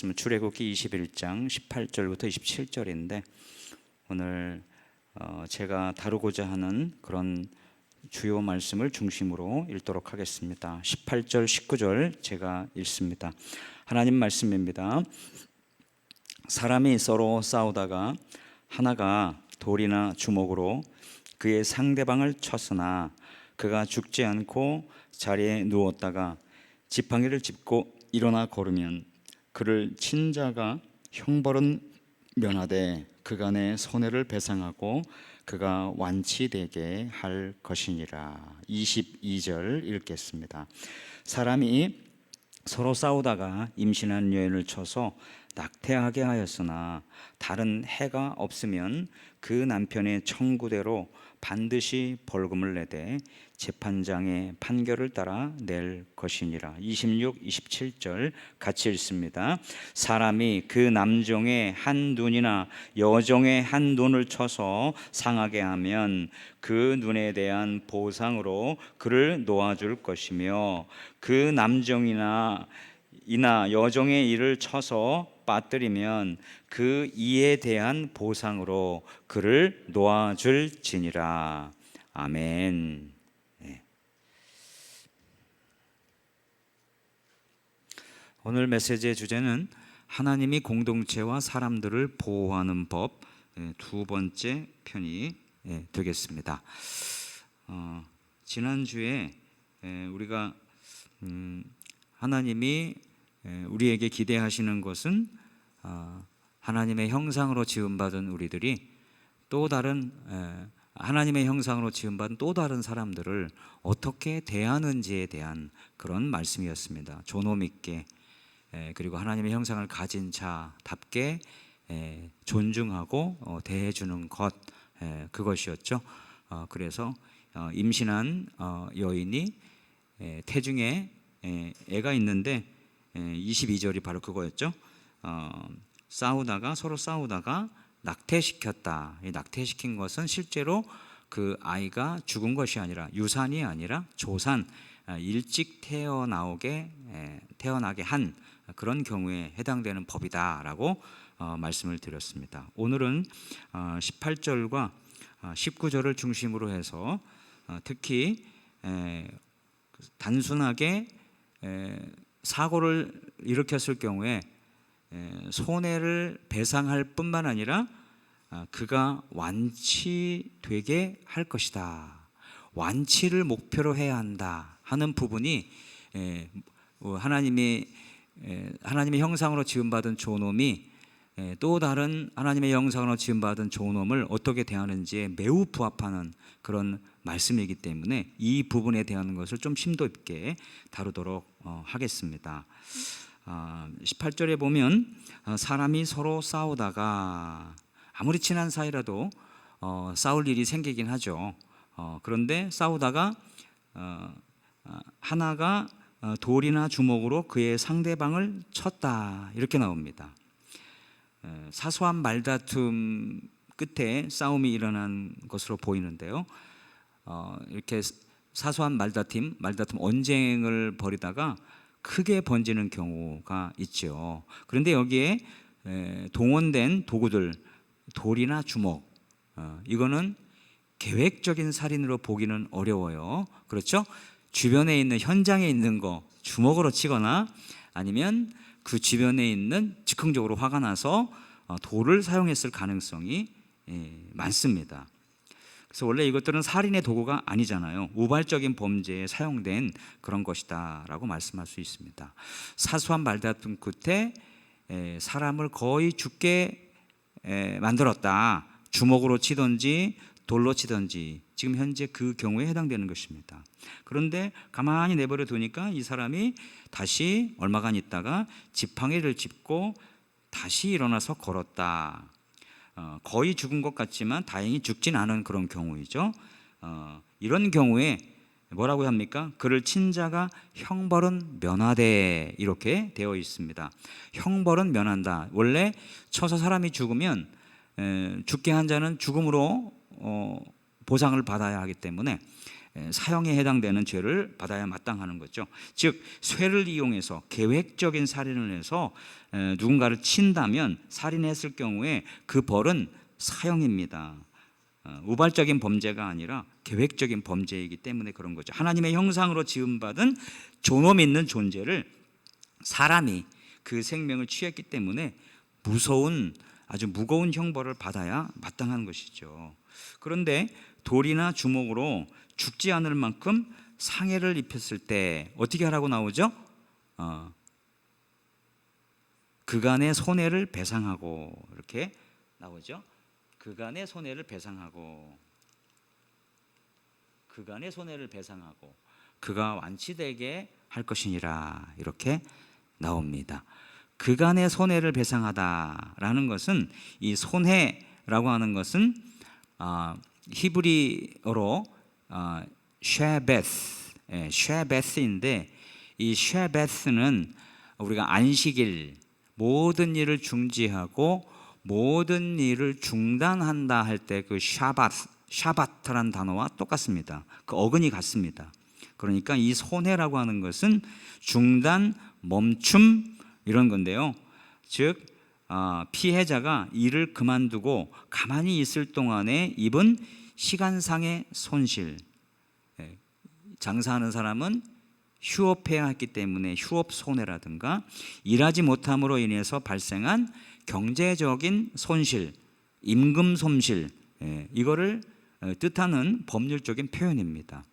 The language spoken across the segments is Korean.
말씀은 출애굽기 21장 18절부터 27절인데 오늘 제가 다루고자 하는 그런 주요 말씀을 중심으로 읽도록 하겠습니다. 18절 19절 제가 읽습니다. 하나님 말씀입니다. 사람이 서로 싸우다가 하나가 돌이나 주먹으로 그의 상대방을 쳤으나 그가 죽지 않고 자리에 누웠다가 지팡이를 짚고 일어나 걸으면 그를 친 자가 형벌은 면하되 그간의 손해를 배상하고 그가 완치되게 할 것이니라. 22절 읽겠습니다. 사람이 서로 싸우다가 임신한 여인을 쳐서 낙태하게 하였으나 다른 해가 없으면 그 남편의 청구대로 반드시 벌금을 내되 재판장의 판결을 따라 낼 것이니라. 26, 27절 같이 읽습니다. 사람이 그 남종의 한 눈이나 여종의 한 눈을 쳐서 상하게 하면 그 눈에 대한 보상으로 그를 놓아줄 것이며 그 남종이나 여종의 이를 쳐서 빠뜨리면 그 이에 대한 보상으로 그를 놓아줄지니라. 아멘. 네. 오늘 메시지의 주제는 하나님이 공동체와 사람들을 보호하는 법, 두 번째 편이 되겠습니다. 지난주에 우리가 하나님이 우리에게 기대하시는 것은 하나님의 형상으로 지음받은 우리들이 또 다른 하나님의 형상으로 지음받은 또 다른 사람들을 어떻게 대하는지에 대한 그런 말씀이었습니다. 존엄 있게 그리고 하나님의 형상을 가진 자답게 존중하고 대해주는 것, 그것이었죠. 그래서 임신한 여인이 태중에 애가 있는데 22절이 바로 그거였죠. 서로 싸우다가 낙태시켰다. 이 낙태시킨 것은 실제로 그 아이가 죽은 것이 아니라 유산이 아니라 조산, 일찍 태어나게 한 그런 경우에 해당되는 법이다라고 말씀을 드렸습니다. 오늘은 18절과 19절을 중심으로 해서 특히 단순하게 사고를 일으켰을 경우에 손해를 배상할 뿐만 아니라 그가 완치되게 할 것이다. 완치를 목표로 해야 한다 하는 부분이 하나님의 형상으로 지음받은 존엄이 또 다른 하나님의 형상으로 지음받은 존엄을 어떻게 대하는지에 매우 부합하는 그런 말씀이기 때문에 이 부분에 대한 것을 좀 심도 있게 다루도록 하겠습니다. 18절에 보면 사람이 서로 싸우다가 아무리 친한 사이라도 싸울 일이 생기긴 하죠. 그런데 싸우다가 하나가 돌이나 주먹으로 그의 상대방을 쳤다 이렇게 나옵니다. 사소한 말다툼 끝에 싸움이 일어난 것으로 보이는데요. 이렇게 사소한 말다툼 언쟁을 벌이다가 크게 번지는 경우가 있죠. 그런데 여기에 동원된 도구들, 돌이나 주먹, 이거는 계획적인 살인으로 보기는 어려워요. 그렇죠? 주변에 있는 현장에 있는 거 주먹으로 치거나 아니면 그 주변에 있는 즉흥적으로 화가 나서 돌을 사용했을 가능성이 많습니다. 그래서 원래 이것들은 살인의 도구가 아니잖아요. 우발적인 범죄에 사용된 그런 것이다 라고 말씀할 수 있습니다. 사소한 말다툼 끝에 사람을 거의 죽게 만들었다. 주먹으로 치든지 돌로 치든지 지금 현재 그 경우에 해당되는 것입니다. 그런데 가만히 내버려 두니까 이 사람이 다시 얼마간 있다가 지팡이를 짚고 다시 일어나서 걸었다. 거의 죽은 것 같지만 다행히 죽진 않은 그런 경우이죠. 이런 경우에 뭐라고 합니까? 그를 친 자가 형벌은 면하되 이렇게 되어 있습니다. 형벌은 면한다. 원래 쳐서 사람이 죽으면 죽게 한 자는 죽음으로 보상을 받아야 하기 때문에 사형에 해당되는 죄를 받아야 마땅하는 거죠. 즉 쇠를 이용해서 계획적인 살인을 해서 누군가를 친다면, 살인했을 경우에 그 벌은 사형입니다. 우발적인 범죄가 아니라 계획적인 범죄이기 때문에 그런 거죠. 하나님의 형상으로 지음받은 존엄 있는 존재를 사람이 그 생명을 취했기 때문에 무서운, 아주 무거운 형벌을 받아야 마땅한 것이죠. 그런데 돌이나 주먹으로 죽지 않을 만큼 상해를 입혔을 때 어떻게 하라고 나오죠? 그간의 손해를 배상하고, 이렇게 나오죠. 그간의 손해를 배상하고, 그간의 손해를 배상하고 그가 완치되게 할 것이니라, 이렇게 나옵니다. 그간의 손해를 배상하다라는 것은, 이 손해라고 하는 것은 히브리어로 쉐베스인데, 이 쉐베스는 우리가 안식일, 모든 일을 중지하고 모든 일을 중단한다 할 때 그 샤바트란 단어와 똑같습니다. 그 어근이 같습니다. 그러니까 이 손해라고 하는 것은 중단, 멈춤, 이런 건데요. 즉 피해자가 일을 그만두고 가만히 있을 동안에 입은 시간상의 손실, 장사하는 사람은 휴업해야 했기 때문에 휴업 손해라든가, 일하지 못함으로 인해서 발생한 경제적인 손실, 임금 손실, 이거를 뜻하는 법률적인 표현입니다.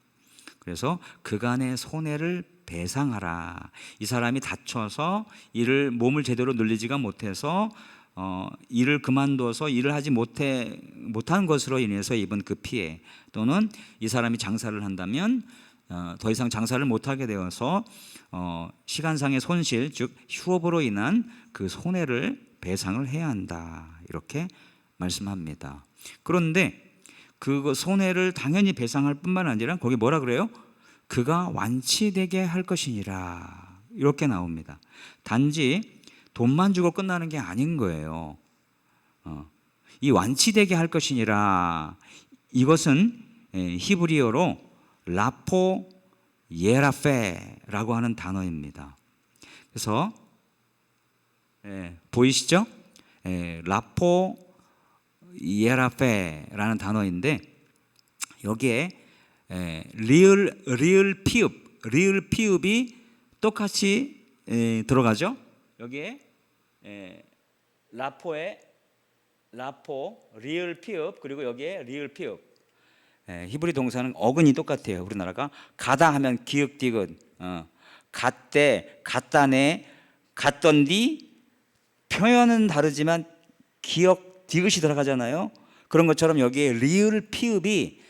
그래서 그간의 손해를 배상하라. 이 사람이 다쳐서 몸을 제대로 늘리지가 못해서 일을 그만둬서 일을 하지 못한 것으로 인해서 입은 그 피해, 또는 이 사람이 장사를 한다면 더 이상 장사를 못하게 되어서 시간상의 손실, 즉 휴업으로 인한 그 손해를 배상을 해야 한다, 이렇게 말씀합니다. 그런데 그 손해를 당연히 배상할 뿐만 아니라 거기 뭐라 그래요? 그가 완치되게 할 것이니라, 이렇게 나옵니다. 단지 돈만 주고 끝나는 게 아닌 거예요. 이 완치되게 할 것이니라, 이것은 히브리어로 라포 예라페라고 하는 단어입니다. 그래서 보이시죠? 라포 예라페라는 단어인데, 여기에 리을 피읍이 똑같이 들어가죠. 여기에 라포 리을 피읍, 그리고 여기에 리을 피읍. 히브리 동사는 어근이 똑같아요. 우리나라가 가다 하면 기역 디귿, 갔대, 갔다네, 갔던디, 표현은 다르지만 기역 디귿이 들어가잖아요. 그런 것처럼 여기에 리을 피읍이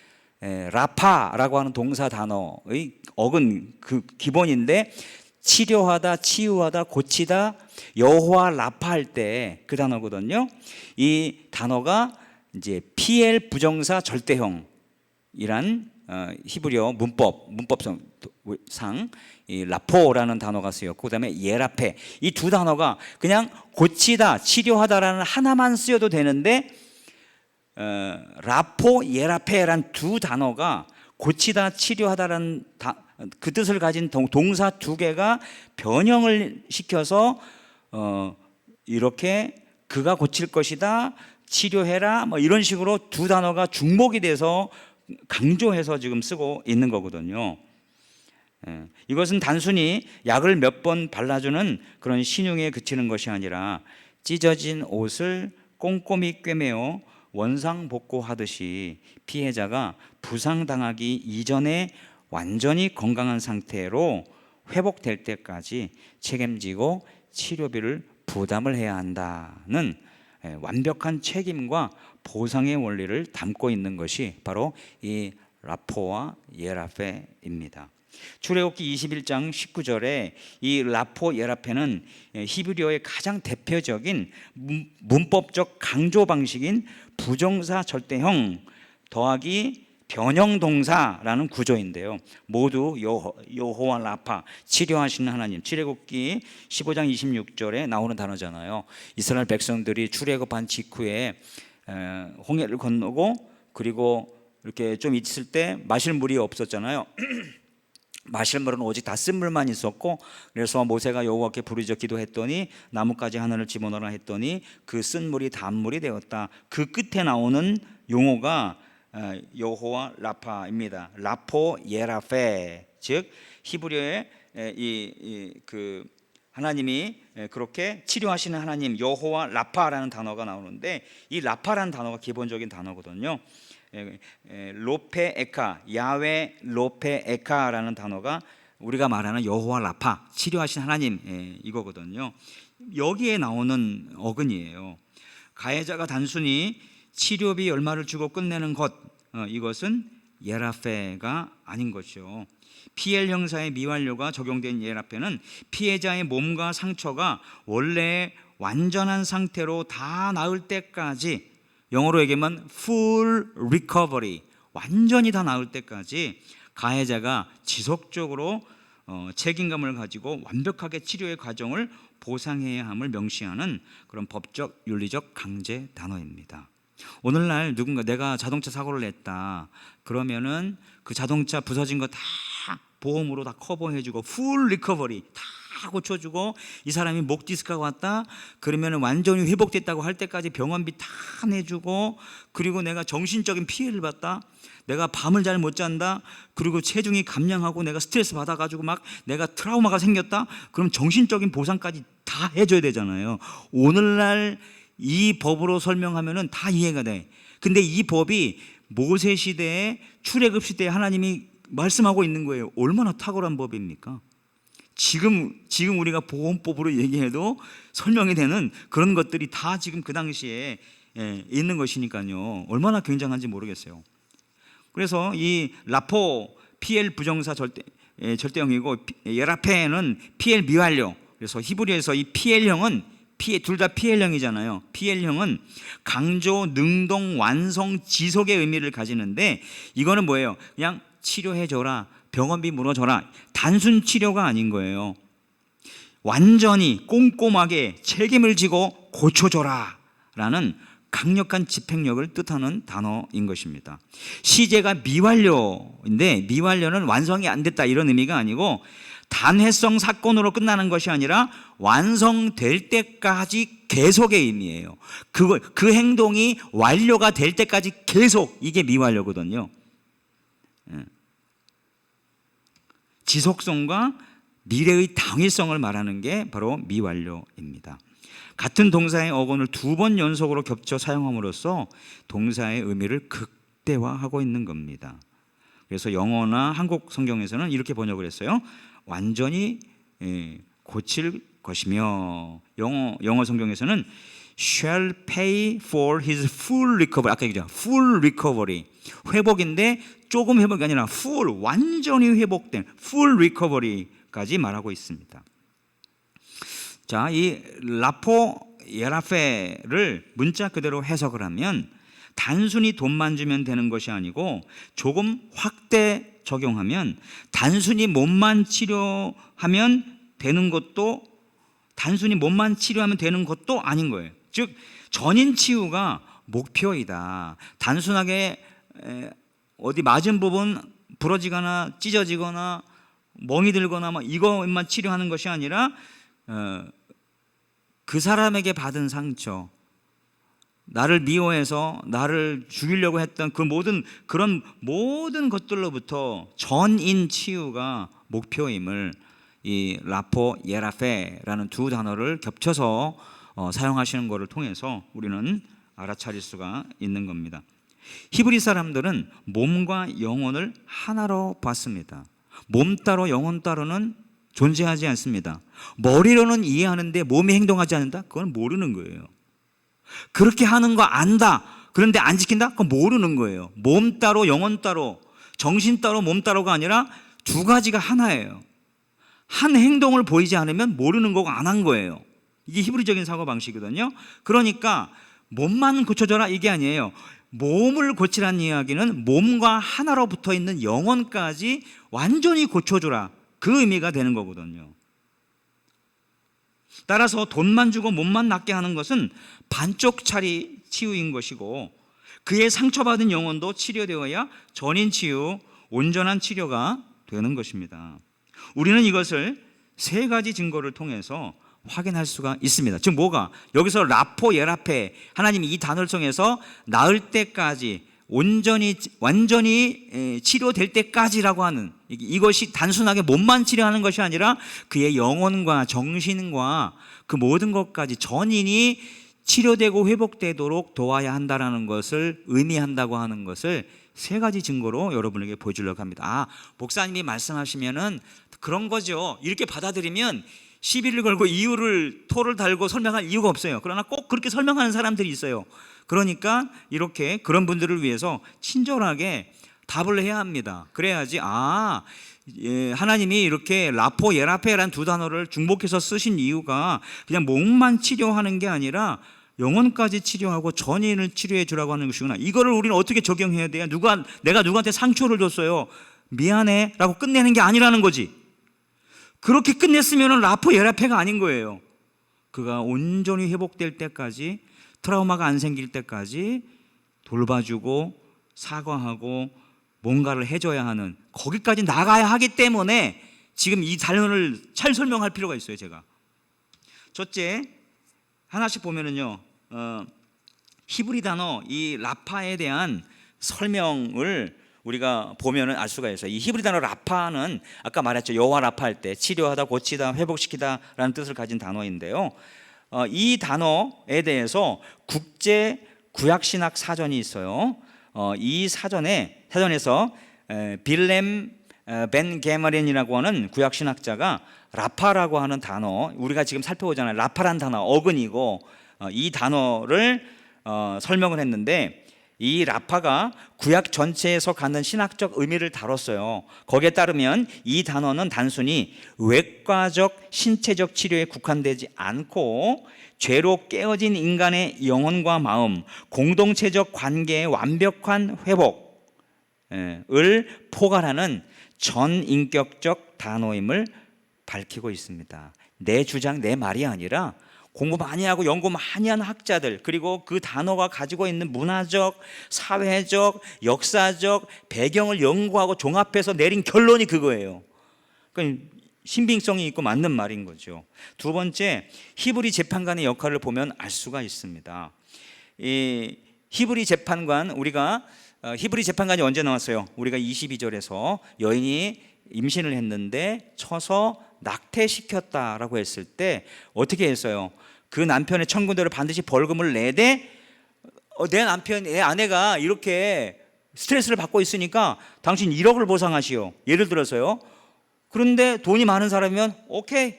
라파라고 하는 동사 단어의 어근, 그 기본인데, 치료하다, 치유하다, 고치다, 여호와 라파 할 때 그 단어거든요. 이 단어가 이제 PL 부정사 절대형 이란 히브리어 문법상 이 라포라는 단어가 쓰였고, 그다음에 예라페, 이 두 단어가 그냥 고치다, 치료하다라는 하나만 쓰여도 되는데, 라포 예라페란 두 단어가 고치다, 치료하다라는 그 뜻을 가진 동사 두 개가 변형을 시켜서 이렇게 그가 고칠 것이다, 치료해라, 뭐 이런 식으로 두 단어가 중복이 돼서 강조해서 지금 쓰고 있는 거거든요. 이것은 단순히 약을 몇 번 발라주는 그런 신용에 그치는 것이 아니라, 찢어진 옷을 꼼꼼히 꿰매어 원상복구하듯이 피해자가 부상당하기 이전에 완전히 건강한 상태로 회복될 때까지 책임지고 치료비를 부담을 해야 한다는 완벽한 책임과 보상의 원리를 담고 있는 것이 바로 이 라포와 예라페입니다. 출애굽기 21장 19절에 이 라포 예라페는 히브리어의 가장 대표적인 문법적 강조 방식인 부정사 절대형 더하기 변형 동사라는 구조인데요. 모두 여호와 라파, 치료하시는 하나님. 출애굽기 15장 26절에 나오는 단어잖아요. 이스라엘 백성들이 출애굽한 직후에 홍해를 건너고, 그리고 이렇게 좀 있을 때 마실 물이 없었잖아요. 마실 물은 오직 다 쓴 물만 있었고, 그래서 모세가 여호와께 부르짖어 기도했더니 나뭇가지 하나를 집어넣으라 했더니 그 쓴 물이 단물이 되었다. 그 끝에 나오는 용어가 여호와 라파입니다. 라포 예라페, 즉 히브리어의 그 하나님이 그렇게 치료하시는 하나님 여호와 라파라는 단어가 나오는데, 이 라파라는 단어가 기본적인 단어거든요. 로페 에카, 야외 로페 에카라는 단어가 우리가 말하는 여호와 라파, 치료하신 하나님, 이거거든요. 여기에 나오는 어근이에요. 가해자가 단순히 치료비 얼마를 주고 끝내는 것, 이것은 예라페가 아닌 것이죠. PL 형사의 미완료가 적용된 예라페는 피해자의 몸과 상처가 원래 완전한 상태로 다 나을 때까지, 영어로 얘기하면 full recovery, 완전히 다 나을 때까지 가해자가 지속적으로 책임감을 가지고 완벽하게 치료의 과정을 보상해야 함을 명시하는 그런 법적 윤리적 강제 단어입니다. 오늘날 누군가 내가 자동차 사고를 냈다 그러면은 그 자동차 부서진 거 다 보험으로 다 커버해주고 풀 리커버리 다 고쳐주고, 이 사람이 목 디스크가 왔다 그러면 완전히 회복됐다고 할 때까지 병원비 다 내주고, 그리고 내가 정신적인 피해를 봤다, 내가 밤을 잘 못 잔다, 그리고 체중이 감량하고 내가 스트레스 받아가지고 막 내가 트라우마가 생겼다, 그럼 정신적인 보상까지 다 해줘야 되잖아요. 오늘날 이 법으로 설명하면은 다 이해가 돼. 근데 이 법이 모세 시대에 출애굽 시대에 하나님이 말씀하고 있는 거예요. 얼마나 탁월한 법입니까? 지금 우리가 보험법으로 얘기해도 설명이 되는 그런 것들이 다 지금 그 당시에 있는 것이니까요. 얼마나 굉장한지 모르겠어요. 그래서 이 라포 PL 부정사 절대형이고 예라페는 PL 미완료. 그래서 히브리어에서 이 PL형은 둘 다 PL형이잖아요. PL형은 강조, 능동, 완성, 지속의 의미를 가지는데, 이거는 뭐예요? 그냥 치료해줘라, 병원비 물어줘라, 단순 치료가 아닌 거예요. 완전히 꼼꼼하게 책임을 지고 고쳐줘라 라는 강력한 집행력을 뜻하는 단어인 것입니다. 시제가 미완료인데, 미완료는 완성이 안 됐다 이런 의미가 아니고, 단회성 사건으로 끝나는 것이 아니라 완성될 때까지 계속의 의미예요. 그 행동이 완료가 될 때까지 계속, 이게 미완료거든요. 지속성과 미래의 당위성을 말하는 게 바로 미완료입니다. 같은 동사의 어원을 2번 연속으로 겹쳐 사용함으로써 동사의 의미를 극대화하고 있는 겁니다. 그래서 영어나 한국 성경에서는 이렇게 번역을 했어요. 완전히 고칠 것이며, 영어 성경에서는 shall pay for his full recovery. 아까 얘기했죠. full recovery. 회복인데 조금 회복이 아니라 full, 완전히 회복된 full recovery까지 말하고 있습니다. 자, 이 라포 예라페를 문자 그대로 해석을 하면 단순히 돈만 주면 되는 것이 아니고, 조금 확대 적용하면 단순히 몸만 치료하면 되는 것도, 단순히 몸만 치료하면 되는 것도 아닌 거예요. 즉 전인 치유가 목표이다. 단순하게 어디 맞은 부분 부러지거나 찢어지거나 멍이 들거나 뭐 이것만 치료하는 것이 아니라 그 사람에게 받은 상처, 나를 미워해서 나를 죽이려고 했던 그런 모든 것들로부터 전인 치유가 목표임을 이 라포 예라페라는 두 단어를 겹쳐서 사용하시는 것을 통해서 우리는 알아차릴 수가 있는 겁니다. 히브리 사람들은 몸과 영혼을 하나로 봤습니다. 몸 따로 영혼 따로는 존재하지 않습니다. 머리로는 이해하는데 몸이 행동하지 않는다? 그건 모르는 거예요. 그렇게 하는 거 안다, 그런데 안 지킨다? 그건 모르는 거예요. 몸 따로 영혼 따로, 정신 따로 몸 따로가 아니라 두 가지가 하나예요. 한 행동을 보이지 않으면 모르는 거고 안 한 거예요. 이게 히브리적인 사고방식이거든요. 그러니까 몸만 고쳐줘라 이게 아니에요. 몸을 고치라는 이야기는 몸과 하나로 붙어있는 영혼까지 완전히 고쳐줘라, 그 의미가 되는 거거든요. 따라서 돈만 주고 몸만 낫게 하는 것은 반쪽짜리 치유인 것이고, 그의 상처받은 영혼도 치료되어야 전인 치유, 온전한 치료가 되는 것입니다. 우리는 이것을 세 가지 증거를 통해서 확인할 수가 있습니다. 즉 뭐가? 여기서 라포 예라페, 하나님이 이 단어를 통해서 나을 때까지 완전히 치료될 때까지라고 하는, 이것이 단순하게 몸만 치료하는 것이 아니라 그의 영혼과 정신과 그 모든 것까지 전인이 치료되고 회복되도록 도와야 한다는 것을 의미한다고 하는 것을 세 가지 증거로 여러분에게 보여주려고 합니다. 목사님이 말씀하시면은 그런 거죠. 이렇게 받아들이면 시비를 걸고 이유를 토를 달고 설명할 이유가 없어요. 그러나 꼭 그렇게 설명하는 사람들이 있어요. 그러니까 이렇게 그런 분들을 위해서 친절하게 답을 해야 합니다. 그래야지 하나님이 이렇게 라포 예라페라는 두 단어를 중복해서 쓰신 이유가 그냥 몸만 치료하는 게 아니라 영혼까지 치료하고 전인을 치료해 주라고 하는 것이구나. 이거를 우리는 어떻게 적용해야 돼요? 내가 누구한테 상처를 줬어요, 미안해 라고 끝내는 게 아니라는 거지. 그렇게 끝냈으면 라포 예라페가 아닌 거예요. 그가 온전히 회복될 때까지, 트라우마가 안 생길 때까지 돌봐주고 사과하고 뭔가를 해줘야 하는, 거기까지 나가야 하기 때문에 지금 이 단어를 잘 설명할 필요가 있어요. 제가 첫째, 하나씩 보면은요, 히브리 단어 이 라파에 대한 설명을 우리가 보면은 알 수가 있어요. 이 히브리 단어 라파는 아까 말했죠. 여호와 라파 할 때 치료하다, 고치다, 회복시키다라는 뜻을 가진 단어인데요. 이 단어에 대해서 국제 구약신학 사전이 있어요. 이 사전에서 빌렘 벤 게마렌이라고 하는 구약신학자가 라파라고 하는 단어, 우리가 지금 살펴보잖아요. 라파란 단어 어근이고, 이 단어를 설명을 했는데, 이 라파가 구약 전체에서 갖는 신학적 의미를 다뤘어요. 거기에 따르면 이 단어는 단순히 외과적 신체적 치료에 국한되지 않고 죄로 깨어진 인간의 영혼과 마음, 공동체적 관계의 완벽한 회복을 포괄하는 전인격적 단어임을 밝히고 있습니다. 내 주장, 내 말이 아니라 공부 많이 하고 연구 많이 한 학자들, 그리고 그 단어가 가지고 있는 문화적, 사회적, 역사적 배경을 연구하고 종합해서 내린 결론이 그거예요. 그러니까 신빙성이 있고 맞는 말인 거죠. 두 번째, 히브리 재판관의 역할을 보면 알 수가 있습니다. 이 히브리 재판관, 우리가 히브리 재판관이 언제 나왔어요? 우리가 22절에서 여인이 임신을 했는데 쳐서 낙태시켰다라고 했을 때 어떻게 했어요? 그 남편의 청구대로 반드시 벌금을 내되, 내 남편, 내 아내가 이렇게 스트레스를 받고 있으니까 당신 1억을 보상하시오, 예를 들어서요. 그런데 돈이 많은 사람이면 오케이,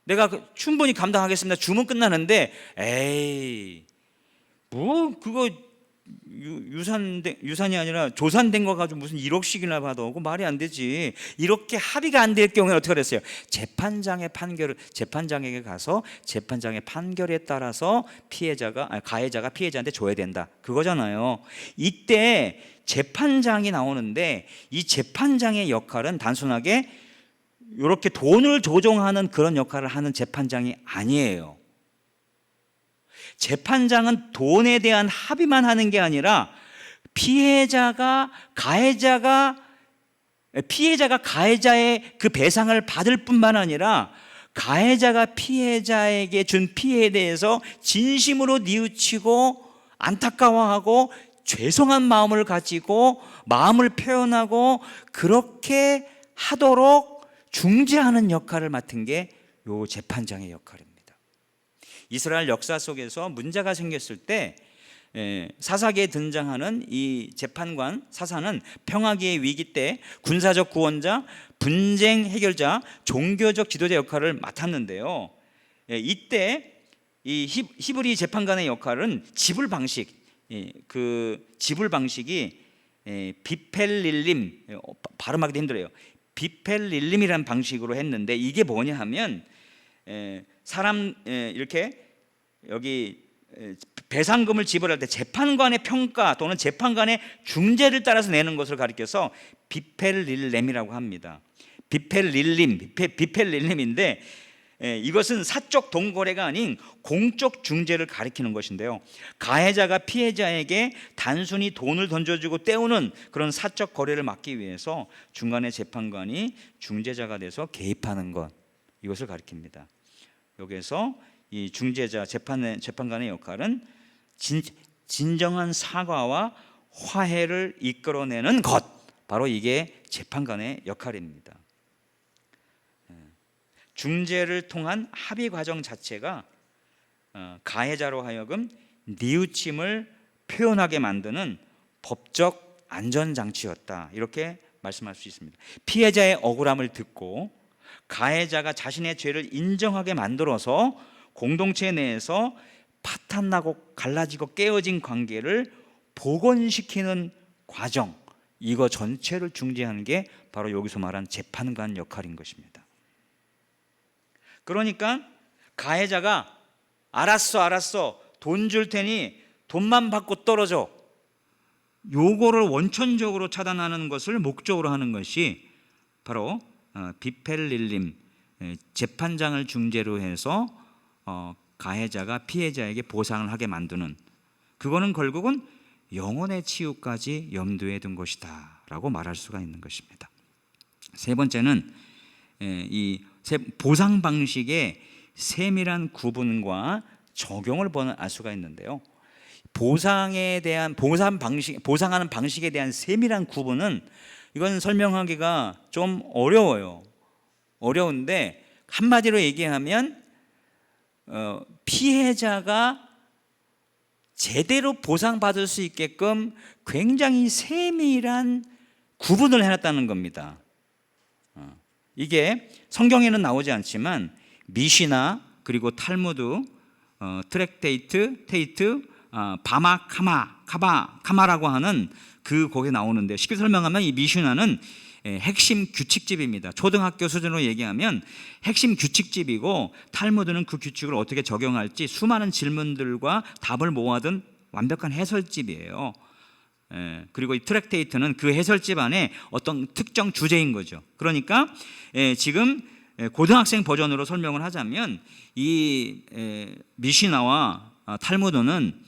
내가 충분히 감당하겠습니다, 주문 끝나는데, 에이 뭐 그거 유산이 아니라 조산된 거 가지고 무슨 1억씩이나 받아, 그거 말이 안 되지. 이렇게 합의가 안 될 경우에 어떻게 됐어요? 재판장에게 가서 재판장의 판결에 따라서 가해자가 피해자한테 줘야 된다, 그거잖아요. 이때 재판장이 나오는데, 이 재판장의 역할은 단순하게 이렇게 돈을 조종하는 그런 역할을 하는 재판장이 아니에요. 재판장은 돈에 대한 합의만 하는 게 아니라 피해자가 가해자의 그 배상을 받을 뿐만 아니라 가해자가 피해자에게 준 피해에 대해서 진심으로 뉘우치고 안타까워하고 죄송한 마음을 가지고 마음을 표현하고 그렇게 하도록 중재하는 역할을 맡은 게 요 재판장의 역할입니다. 이스라엘 역사 속에서 문제가 생겼을 때 사사기에 등장하는 이 재판관 사사는 평화기의 위기 때 군사적 구원자, 분쟁 해결자, 종교적 지도자 역할을 맡았는데요. 이때 이 히브리 재판관의 역할은 지불 방식이 비펠릴림, 발음하기도 힘들어요. 비펠릴림이라는 방식으로 했는데, 이게 뭐냐 하면 이렇게 여기 배상금을 지불할 때 재판관의 평가 또는 재판관의 중재를 따라서 내는 것을 가리켜서 비펠릴렘이라고 합니다. 비펠릴림인데, 이것은 사적 동거래가 아닌 공적 중재를 가리키는 것인데요, 가해자가 피해자에게 단순히 돈을 던져주고 때우는 그런 사적 거래를 막기 위해서 중간에 재판관이 중재자가 돼서 개입하는 것, 이것을 가리킵니다. 여기에서 이 중재자, 재판관의 역할은 진정한 사과와 화해를 이끌어내는 것, 바로 이게 재판관의 역할입니다. 중재를 통한 합의 과정 자체가 가해자로 하여금 뉘우침을 표현하게 만드는 법적 안전장치였다, 이렇게 말씀할 수 있습니다. 피해자의 억울함을 듣고 가해자가 자신의 죄를 인정하게 만들어서 공동체 내에서 파탄나고 갈라지고 깨어진 관계를 복원시키는 과정, 이거 전체를 중재하는 게 바로 여기서 말한 재판관 역할인 것입니다. 그러니까 가해자가 알았어 돈 줄 테니 돈만 받고 떨어져, 요거를 원천적으로 차단하는 것을 목적으로 하는 것이 바로 비펠릴림, 재판장을 중재로 해서 가해자가 피해자에게 보상을 하게 만드는, 그거는 결국은 영혼의 치유까지 염두에 둔 것이다 라고 말할 수가 있는 것입니다. 세 번째는 이 보상 방식의 세밀한 구분과 적용을 알 수가 있는데요, 보상에 대한 보상하는 방식에 대한 세밀한 구분은 이건 설명하기가 좀 어려운데 한마디로 얘기하면 피해자가 제대로 보상받을 수 있게끔 굉장히 세밀한 구분을 해놨다는 겁니다. 이게 성경에는 나오지 않지만 미시나 그리고 탈무드, 트랙테이트, 카마라고 하는 거기에 나오는데, 쉽게 설명하면 이 미시나는 핵심 규칙집입니다. 초등학교 수준으로 얘기하면 핵심 규칙집이고, 탈무드는 그 규칙을 어떻게 적용할지 수많은 질문들과 답을 모아둔 완벽한 해설집이에요. 그리고 이 트랙테이트는 그 해설집 안에 어떤 특정 주제인 거죠. 그러니까 지금 고등학생 버전으로 설명을 하자면 이 미시나와 탈무드는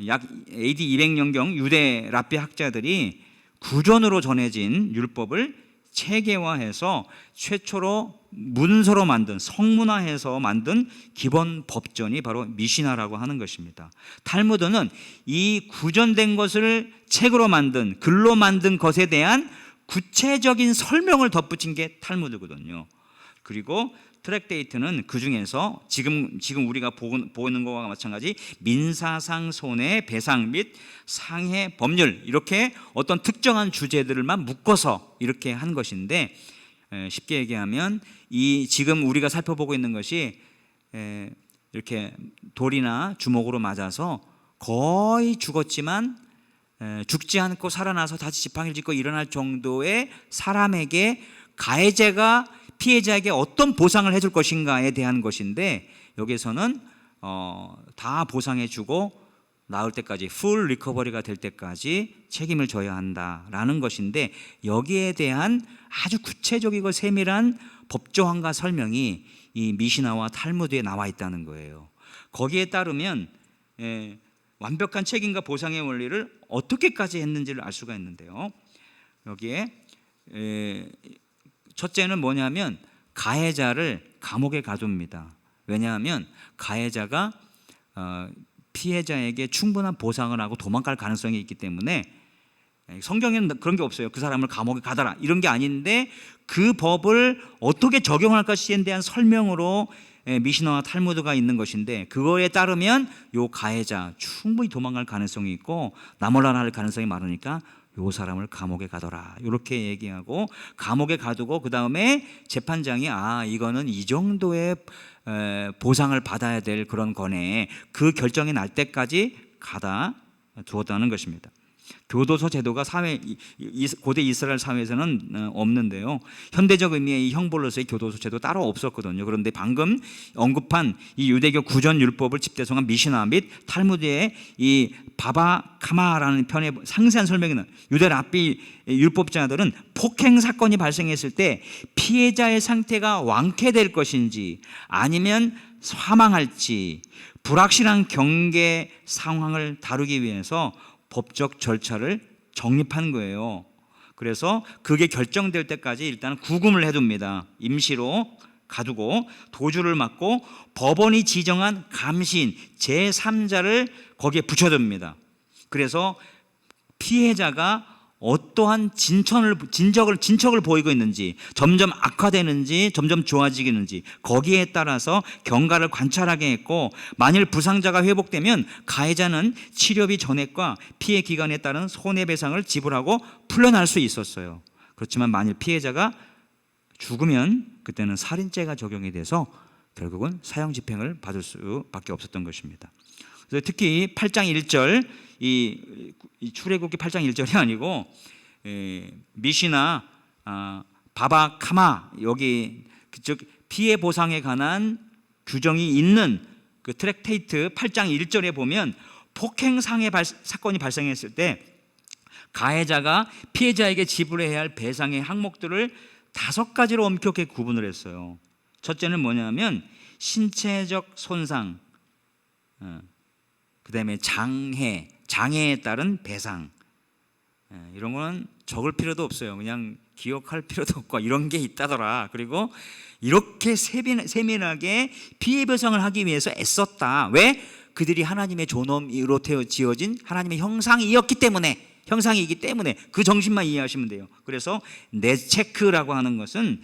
약 AD 200년경 유대 랍비 학자들이 구전으로 전해진 율법을 체계화해서 최초로 문서로 만든, 성문화해서 만든 기본 법전이 바로 미시나라고 하는 것입니다. 탈무드는 이 구전된 것을 책으로 만든, 글로 만든 것에 대한 구체적인 설명을 덧붙인 게 탈무드거든요. 그리고 트랙테이트는 그 중에서 지금 우리가 보는 것과 마찬가지 민사상 손해 배상 및 상해 법률, 이렇게 어떤 특정한 주제들만 묶어서 이렇게 한 것인데, 쉽게 얘기하면 이 지금 우리가 살펴보고 있는 것이 이렇게 돌이나 주먹으로 맞아서 거의 죽었지만 죽지 않고 살아나서 다시 지팡이를 짚고 일어날 정도의 사람에게 가해자가 피해자에게 어떤 보상을 해줄 것인가에 대한 것인데, 여기에서는 다 보상해주고 나을 때까지, 풀 리커버리가 될 때까지 책임을 져야 한다라는 것인데, 여기에 대한 아주 구체적이고 세밀한 법조항과 설명이 이 미시나와 탈무드에 나와 있다는 거예요. 거기에 따르면 완벽한 책임과 보상의 원리를 어떻게까지 했는지를 알 수가 있는데요, 여기에 첫째는 뭐냐면 가해자를 감옥에 가둡니다. 왜냐하면 가해자가 피해자에게 충분한 보상을 하고 도망갈 가능성이 있기 때문에, 성경에는 그런 게 없어요. 그 사람을 감옥에 가둬라 이런 게 아닌데, 그 법을 어떻게 적용할 것인지에 대한 설명으로 미시나와 탈무드가 있는 것인데, 그거에 따르면 요 가해자 충분히 도망갈 가능성이 있고 나몰라라 가능성이 많으니까 요 사람을 감옥에 가둬라 이렇게 얘기하고, 감옥에 가두고 그 다음에 재판장이 이거는 이 정도의 보상을 받아야 될 그런 거네, 그 결정이 날 때까지 가다 두었다는 것입니다. 교도소 제도가 고대 이스라엘 사회에서는 없는데요. 현대적 의미의 이 형벌로서의 교도소 제도 따로 없었거든요. 그런데 방금 언급한 이 유대교 구전 율법을 집대성한 미시나 및 탈무드의 이 바바 카마라는 편의 상세한 설명이 나와요. 유대 랍비 율법자들은 폭행 사건이 발생했을 때 피해자의 상태가 완쾌될 것인지 아니면 사망할지 불확실한 경계 상황을 다루기 위해서 법적 절차를 정립한 거예요. 그래서 그게 결정될 때까지 일단 구금을 해둡니다. 임시로 가두고 도주를 막고 법원이 지정한 감시인 제3자를 거기에 붙여둡니다. 그래서 피해자가 어떠한 진척을 보이고 있는지, 점점 악화되는지, 점점 좋아지는지 거기에 따라서 경과를 관찰하게 했고, 만일 부상자가 회복되면 가해자는 치료비 전액과 피해 기간에 따른 손해배상을 지불하고 풀려날 수 있었어요. 그렇지만 만일 피해자가 죽으면 그때는 살인죄가 적용이 돼서 결국은 사형 집행을 받을 수밖에 없었던 것입니다. 그래서 특히 8장 1절 이 출애굽기 8장 1절이 아니고 미시나 바바 카마 여기 즉 피해 보상에 관한 규정이 있는 그 트랙테이트 8장 1절에 보면 폭행 상해 사건이 발생했을 때 가해자가 피해자에게 지불해야 할 배상의 항목들을 5가지로 엄격하게 구분을 했어요. 첫째는 뭐냐면 신체적 손상, 그 다음에 장애에 따른 배상, 이런 거는 적을 필요도 없어요. 그냥 기억할 필요도 없고 이런 게 있다더라. 그리고 이렇게 세밀하게 피해 배상을 하기 위해서 애썼다. 왜? 그들이 하나님의 존엄으로 지어진 하나님의 형상이기 때문에 그 정신만 이해하시면 돼요. 그래서 네체크라고 하는 것은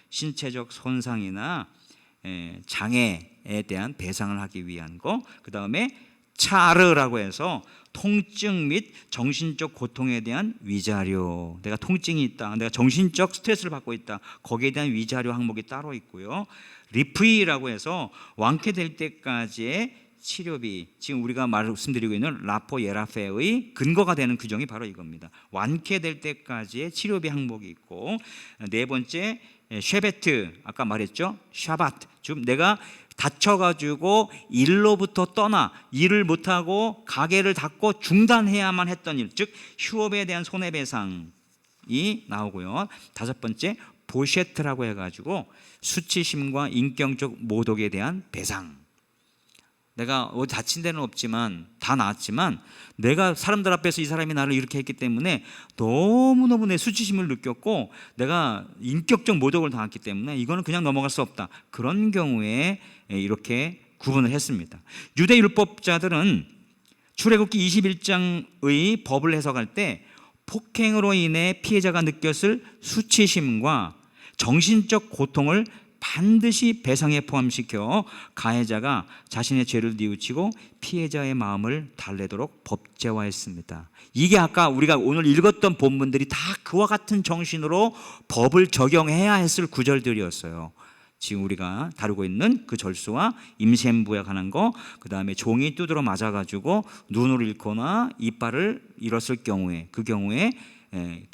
신체적 손상이나 장애에 대한 배상을 하기 위한 거, 그 다음에 차르라고 해서 통증 및 정신적 고통에 대한 위자료, 내가 통증이 있다, 내가 정신적 스트레스를 받고 있다, 거기에 대한 위자료 항목이 따로 있고요. 리프이라고 해서 완쾌될 때까지의 치료비, 지금 우리가 말씀드리고 있는 라포 예라페의 근거가 되는 규정이 바로 이겁니다. 완쾌될 때까지의 치료비 항목이 있고, 네 번째 쉐베트, 아까 말했죠, 샤바트, 즉 내가 다쳐가지고 일로부터 떠나 일을 못하고 가게를 닫고 중단해야만 했던 일, 즉 휴업에 대한 손해배상이 나오고요. 5번째 보셰트라고 해가지고 수치심과 인격적 모독에 대한 배상. 내가 어디 다친 데는 없지만 다 나았지만 내가 사람들 앞에서 이 사람이 나를 이렇게 했기 때문에 너무너무 내 수치심을 느꼈고 내가 인격적 모독을 당했기 때문에 이거는 그냥 넘어갈 수 없다. 그런 경우에 이렇게 구분을 했습니다. 유대 율법자들은 출애굽기 21장의 법을 해석할 때 폭행으로 인해 피해자가 느꼈을 수치심과 정신적 고통을 반드시 배상에 포함시켜 가해자가 자신의 죄를 뉘우치고 피해자의 마음을 달래도록 법제화했습니다. 이게 아까 우리가 오늘 읽었던 본문들이 다 그와 같은 정신으로 법을 적용해야 했을 구절들이었어요. 지금 우리가 다루고 있는 그 절수와 임신부에 관한 거, 그 다음에 종이 두드러 맞아가지고 눈을 잃거나 이빨을 잃었을 경우에, 그 경우에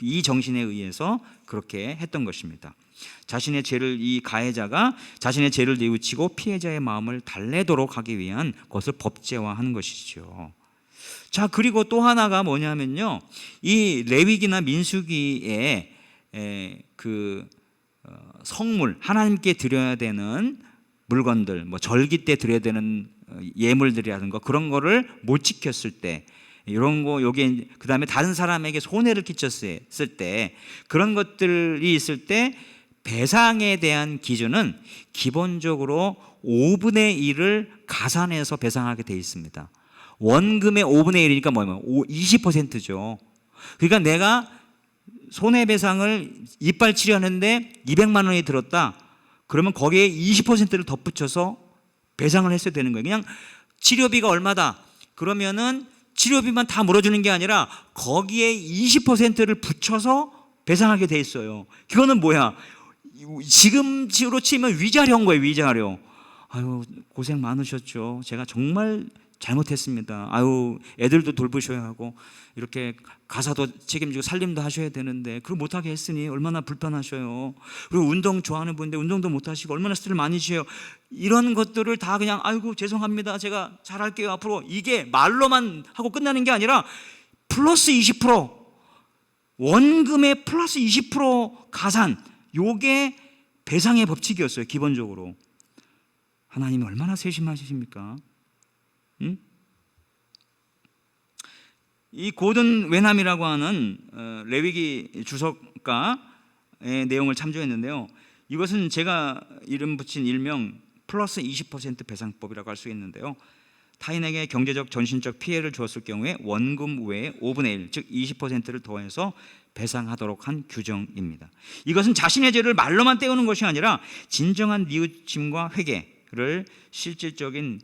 이 정신에 의해서 그렇게 했던 것입니다. 이 가해자가 자신의 죄를 뉘우치고 피해자의 마음을 달래도록 하기 위한 것을 법제화하는 것이죠. 자, 그리고 또 하나가 뭐냐면요, 이 레위기나 민수기에 그 성물, 하나님께 드려야 되는 물건들, 뭐 절기 때 드려야 되는 예물들이라든가 그런 거를 못 지켰을 때, 이런 거, 요게 그 다음에 다른 사람에게 손해를 끼쳤을 때, 그런 것들이 있을 때 배상에 대한 기준은 기본적으로 5분의 1을 가산해서 배상하게 되어 있습니다. 원금의 5분의 1이니까 뭐냐면 20%죠. 그러니까 내가 손해배상을 이빨 치료하는데 200만 원이 들었다. 그러면 거기에 20%를 덧붙여서 배상을 했어야 되는 거예요. 그냥 치료비가 얼마다. 그러면은 치료비만 다 물어주는 게 아니라 거기에 20%를 붙여서 배상하게 돼 있어요. 그거는 뭐야? 지금으로 치면 위자료인 거예요. 위자료. 아유, 고생 많으셨죠. 제가 정말 잘못했습니다. 아유, 애들도 돌보셔야 하고 이렇게 가사도 책임지고 살림도 하셔야 되는데 그걸 못하게 했으니 얼마나 불편하셔요. 그리고 운동 좋아하는 분인데 운동도 못하시고 얼마나 스트레스 많이 주세요. 이런 것들을 다 그냥 아이고 죄송합니다, 제가 잘할게요 앞으로, 이게 말로만 하고 끝나는 게 아니라 플러스 20%, 원금의 플러스 20% 가산, 요게 배상의 법칙이었어요. 기본적으로. 하나님이 얼마나 세심하십니까? 이 고든 웬함이라고 하는 레위기 주석가의 내용을 참조했는데요, 이것은 제가 이름 붙인 일명 플러스 20% 배상법이라고 할 수 있는데요, 타인에게 경제적 정신적 피해를 주었을 경우에 원금 외에 5분의 1, 즉 20%를 더해서 배상하도록 한 규정입니다. 이것은 자신의 죄를 말로만 떼우는 것이 아니라 진정한 뉘우침과 회개를 실질적인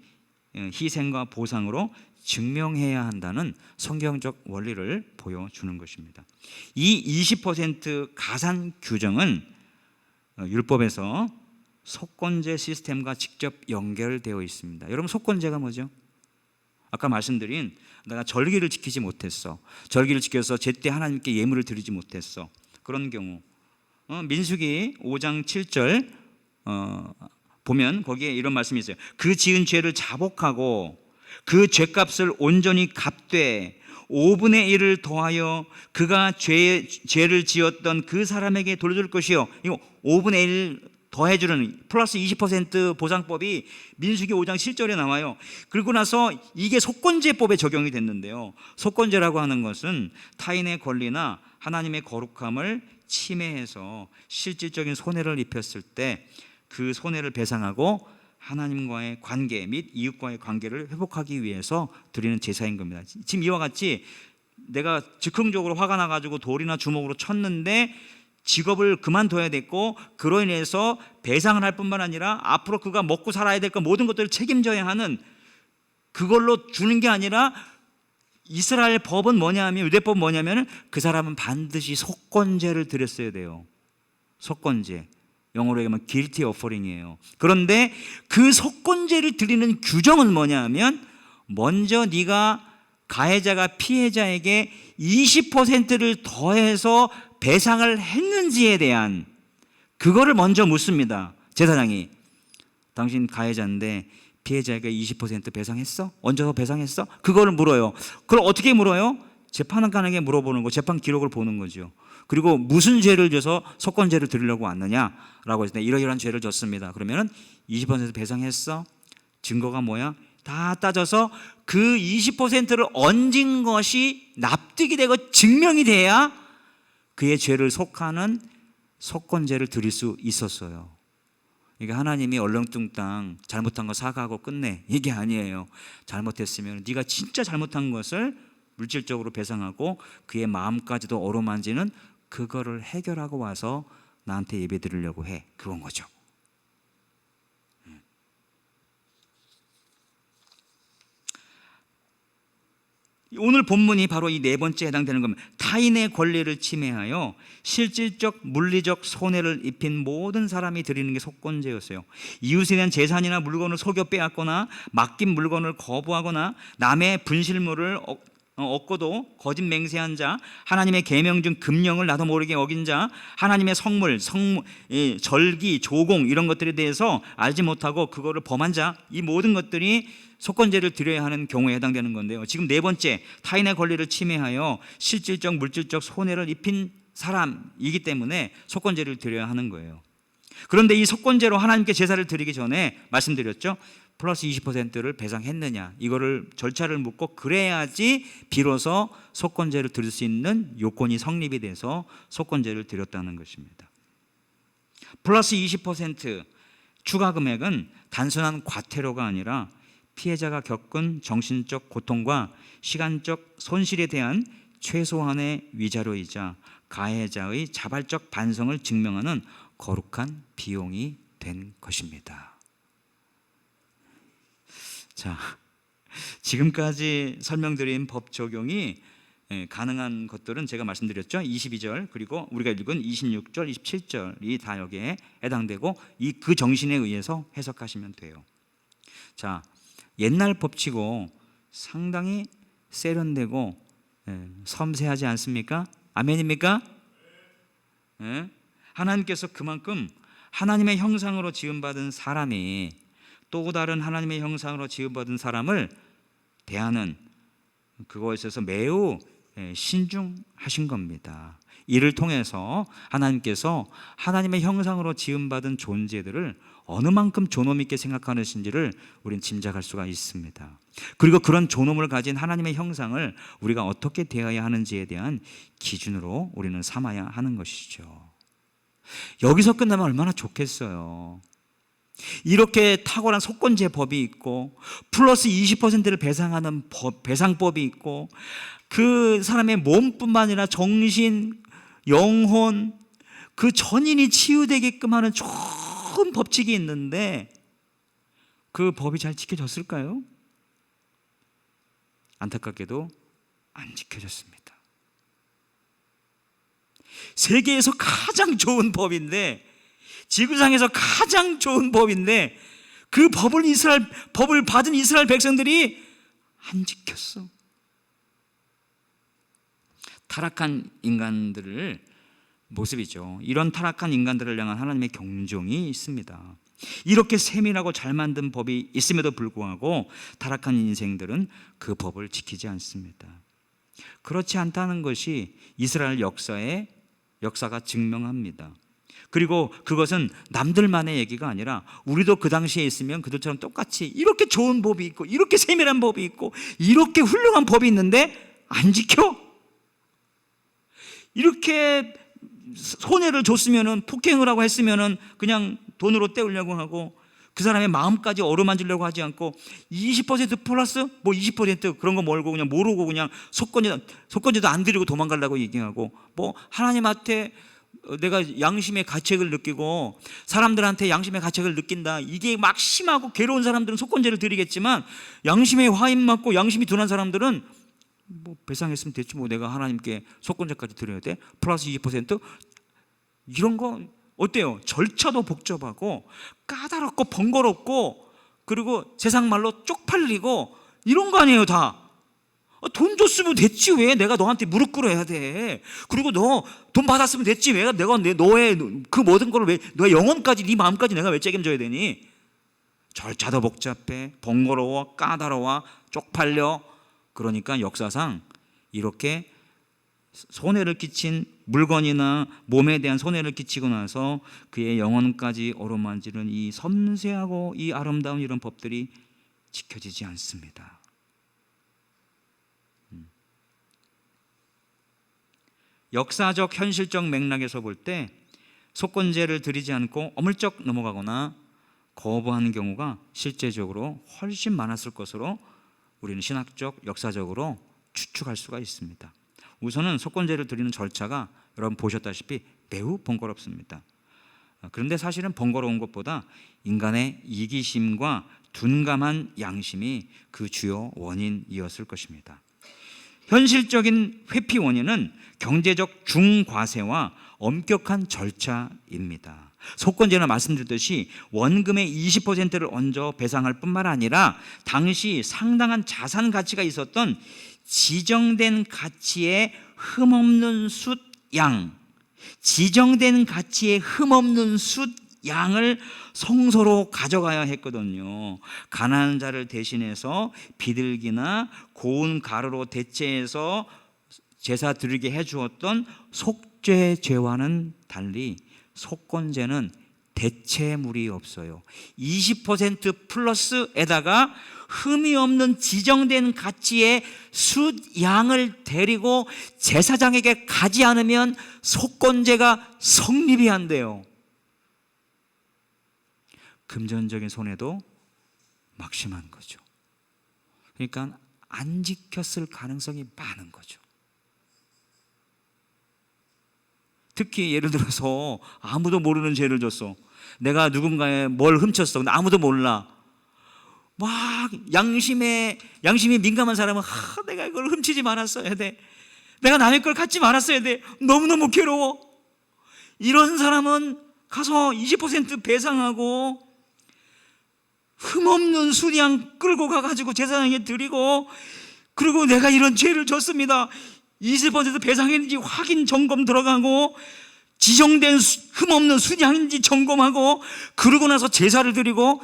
희생과 보상으로 증명해야 한다는 성경적 원리를 보여주는 것입니다. 이 20% 가산 규정은 율법에서 속건제 시스템과 직접 연결되어 있습니다. 여러분, 속건제가 뭐죠? 아까 말씀드린 내가 절기를 지키지 못했어, 절기를 지켜서 제때 하나님께 예물을 드리지 못했어, 그런 경우 민수기 5장 7절 보면 거기에 이런 말씀이 있어요. 그 지은 죄를 자복하고 그 죄값을 온전히 갚되 5분의 1을 더하여 그가 죄를 지었던 그 사람에게 돌려줄 것이요. 이거 5분의 1 더해주는 플러스 20% 보상법이 민수기 5장 7절에 나와요. 그리고 나서 이게 속건제법에 적용이 됐는데요, 속건제라고 하는 것은 타인의 권리나 하나님의 거룩함을 침해해서 실질적인 손해를 입혔을 때 그 손해를 배상하고 하나님과의 관계 및 이웃과의 관계를 회복하기 위해서 드리는 제사인 겁니다. 지금 이와 같이 내가 즉흥적으로 화가 나가지고 돌이나 주먹으로 쳤는데 직업을 그만둬야 됐고 그로 인해서 배상을 할 뿐만 아니라 앞으로 그가 먹고 살아야 될 것 모든 것들을 책임져야 하는, 그걸로 주는 게 아니라 이스라엘 법은 뭐냐면, 유대법은 뭐냐면 그 사람은 반드시 속건제를 드렸어야 돼요. 속건제, 영어로 얘기하면 guilty offering이에요. 그런데 그 속건제를 드리는 규정은 뭐냐면 먼저 네가 가해자가 피해자에게 20%를 더해서 배상을 했는지에 대한 그거를 먼저 묻습니다. 제사장이 당신 가해자인데 피해자에게 20% 배상했어? 얹어서 배상했어? 그거를 물어요. 그걸 어떻게 물어요? 재판관에게 물어보는 거, 재판 기록을 보는 거죠. 그리고 무슨 죄를 져서 속건제를 드리려고 왔느냐라고 했을 때 이러이러한 죄를 졌습니다. 그러면은 20% 배상했어? 증거가 뭐야? 다 따져서 그 20%를 얹은 것이 납득이 되고 증명이 돼야 그의 죄를 속하는 속건제를 드릴 수 있었어요. 이게 하나님이 얼렁뚱땅 잘못한 거 사과하고 끝내, 이게 아니에요. 잘못했으면 네가 진짜 잘못한 것을 물질적으로 배상하고 그의 마음까지도 어루만지는 그거를 해결하고 와서 나한테 예배 드리려고 해, 그건 거죠. 오늘 본문이 바로 이 네 번째에 해당되는 겁니다. 타인의 권리를 침해하여 실질적 물리적 손해를 입힌 모든 사람이 드리는 게 속건제였어요. 이웃에 대한 재산이나 물건을 속여 빼앗거나 맡긴 물건을 거부하거나 남의 분실물을 얻고도 거짓 맹세한 자, 하나님의 계명 중 금령을 나도 모르게 어긴 자, 하나님의 성물, 절기, 조공 이런 것들에 대해서 알지 못하고 그거를 범한 자, 이 모든 것들이 속건제를 드려야 하는 경우에 해당되는 건데요. 지금 네 번째, 타인의 권리를 침해하여 실질적 물질적 손해를 입힌 사람이기 때문에 속건제를 드려야 하는 거예요. 그런데 이 속건제로 하나님께 제사를 드리기 전에 말씀드렸죠, 플러스 20%를 배상했느냐, 이거를 절차를 묻고 그래야지 비로소 속건제를 드릴 수 있는 요건이 성립이 돼서 속건제를 드렸다는 것입니다. 플러스 20% 추가 금액은 단순한 과태료가 아니라 피해자가 겪은 정신적 고통과 시간적 손실에 대한 최소한의 위자료이자 가해자의 자발적 반성을 증명하는 거룩한 비용이 된 것입니다. 자, 지금까지 설명드린 법 적용이 가능한 것들은 제가 말씀드렸죠. 22절 그리고 우리가 읽은 26절, 27절이 다 여기에 해당되고 그 정신에 의해서 해석하시면 돼요. 자, 옛날 법치고 상당히 세련되고 섬세하지 않습니까? 아멘입니까? 하나님께서 그만큼 하나님의 형상으로 지음받은 사람이 또 다른 하나님의 형상으로 지음받은 사람을 대하는 그거에 있어서 매우 신중하신 겁니다. 이를 통해서 하나님께서 하나님의 형상으로 지음받은 존재들을 어느 만큼 존엄 있게 생각하시는지를 우리는 짐작할 수가 있습니다. 그리고 그런 존엄을 가진 하나님의 형상을 우리가 어떻게 대해야 하는지에 대한 기준으로 우리는 삼아야 하는 것이죠. 여기서 끝나면 얼마나 좋겠어요. 이렇게 탁월한 속건제 법이 있고 플러스 20%를 배상하는 배상법이 있고 그 사람의 몸뿐만 아니라 정신, 영혼, 그 전인이 치유되게끔 하는 좋은 법칙이 있는데 그 법이 잘 지켜졌을까요? 안타깝게도 안 지켜졌습니다. 세계에서 가장 좋은 법인데, 지구상에서 가장 좋은 법인데 그 법을 받은 이스라엘 백성들이 안 지켰어. 타락한 인간들을 모습이죠. 이런 타락한 인간들을 향한 하나님의 경종이 있습니다. 이렇게 세밀하고 잘 만든 법이 있음에도 불구하고 타락한 인생들은 그 법을 지키지 않습니다. 그렇지 않다는 것이 이스라엘 역사가 증명합니다. 그리고 그것은 남들만의 얘기가 아니라 우리도 그 당시에 있으면 그들처럼 똑같이 이렇게 좋은 법이 있고 이렇게 세밀한 법이 있고 이렇게 훌륭한 법이 있는데 안 지켜? 이렇게 손해를 줬으면은, 폭행을 하고 했으면은 그냥 돈으로 때우려고 하고 그 사람의 마음까지 어루만지려고 하지 않고 20% 플러스 20% 그런 거 몰고 그냥 모르고 그냥 속건제도 안 드리고 도망가려고 얘기하고 하나님한테 내가 양심의 가책을 느끼고 사람들한테 양심의 가책을 느낀다, 이게 막 심하고 괴로운 사람들은 속건제를 드리겠지만 양심의 화인 맞고 양심이 둔한 사람들은 배상했으면 됐지 내가 하나님께 속건제까지 드려야 돼? 플러스 20%? 이런 거 어때요? 절차도 복잡하고 까다롭고 번거롭고 그리고 세상 말로 쪽팔리고 이런 거 아니에요 다. 돈 줬으면 됐지 왜 내가 너한테 무릎 꿇어야 돼? 그리고 너 돈 받았으면 됐지 왜 내가 너의 그 모든 걸 왜 너의 영혼까지 네 마음까지 내가 왜 책임져야 되니? 절차도 복잡해, 번거로워, 까다로워, 쪽팔려. 그러니까 역사상 이렇게 손해를 끼친 물건이나 몸에 대한 손해를 끼치고 나서 그의 영혼까지 어루만지는 이 섬세하고 이 아름다운 이런 법들이 지켜지지 않습니다. 역사적 현실적 맥락에서 볼 때 속건제를 드리지 않고 어물쩍 넘어가거나 거부하는 경우가 실제적으로 훨씬 많았을 것으로 우리는 신학적, 역사적으로 추측할 수가 있습니다. 우선은 속건제를 드리는 절차가 여러분 보셨다시피 매우 번거롭습니다. 그런데 사실은 번거로운 것보다 인간의 이기심과 둔감한 양심이 그 주요 원인이었을 것입니다. 현실적인 회피 원인은 경제적 중과세와 엄격한 절차입니다. 속건제는 말씀드렸듯이 원금의 20%를 얹어 배상할 뿐만 아니라 당시 상당한 자산 가치가 있었던 지정된 가치의 흠없는 숫 양, 지정된 가치의 흠없는 숫 양을 성소로 가져가야 했거든요. 가난한 자를 대신해서 비둘기나 고운 가루로 대체해서 제사 드리게 해주었던 속죄제와는 달리 속건제는 대체물이 없어요. 20% 플러스에다가 흠이 없는 지정된 가치의 숫 양을 데리고 제사장에게 가지 않으면 속건제가 성립이 안 돼요. 금전적인 손해도 막심한 거죠. 그러니까 안 지켰을 가능성이 많은 거죠. 특히 예를 들어서 아무도 모르는 죄를 졌어. 내가 누군가의 뭘 훔쳤어. 근데 아무도 몰라. 막 양심이 민감한 사람은 내가 이걸 훔치지 말았어야 돼. 내가 남의 걸 갖지 말았어야 돼. 너무너무 괴로워. 이런 사람은 가서 20% 배상하고 흠없는 순양 끌고 가가지고 제사장에게 드리고, 그리고 내가 이런 죄를 졌습니다, 20% 배상했는지 확인 점검 들어가고, 지정된 흠없는 순양인지 점검하고, 그러고 나서 제사를 드리고,